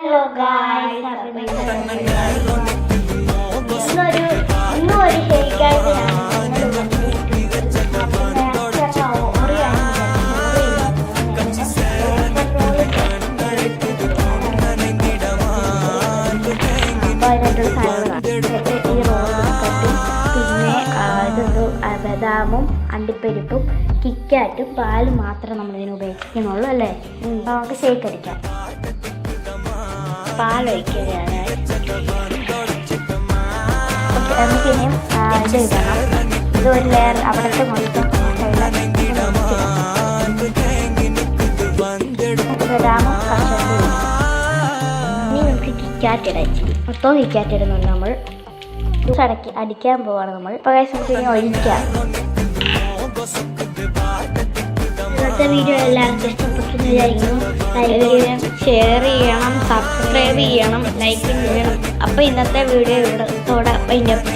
Hello guys, ഇന്നൊരു ഷെയ്ക്കായിട്ടാണ് ബദാമും അണ്ടിപ്പരിപ്പും കിക്കാറ്റും പാലും മാത്രം നമ്മളിതിന് ഉപയോഗിക്കുന്നുള്ളൂ അല്ലേ. അപ്പോൾ നമുക്ക് ഷേക്ക് അടിക്കാം. പാലൊഴിക്കുകയാണ്. നമുക്കിനിയും ഇത് ഇടണം. ഇത് ഒരു ലെയർ അവിടുത്തെ മൊത്തം ബദാമും കശുവണ്ടി. ഇനി നമുക്ക് കിക്കാറ്റ് ഇടാം. മൊത്തം കിക്കാറ്റ് ഇടുന്നുണ്ട്. നമ്മൾ അടിക്കാൻ പോവാണ് നമ്മൾ. ഇപ്പോൾ നമുക്ക് ഇനി ഒഴിക്കാം. ഇന്നത്തെ വീഡിയോ എല്ലാവർക്കും ഇഷ്ടപ്പെട്ടെന്ന് വിചാരിക്കുന്നു. ലൈക്ക് ചെയ്യണം, ഷെയർ ചെയ്യണം, സബ്സ്ക്രൈബ് ചെയ്യണം, ലൈക്ക് ചെയ്യണം. അപ്പോൾ ഇന്നത്തെ വീഡിയോ ഇവിടെ വൈൻഡപ്പ്.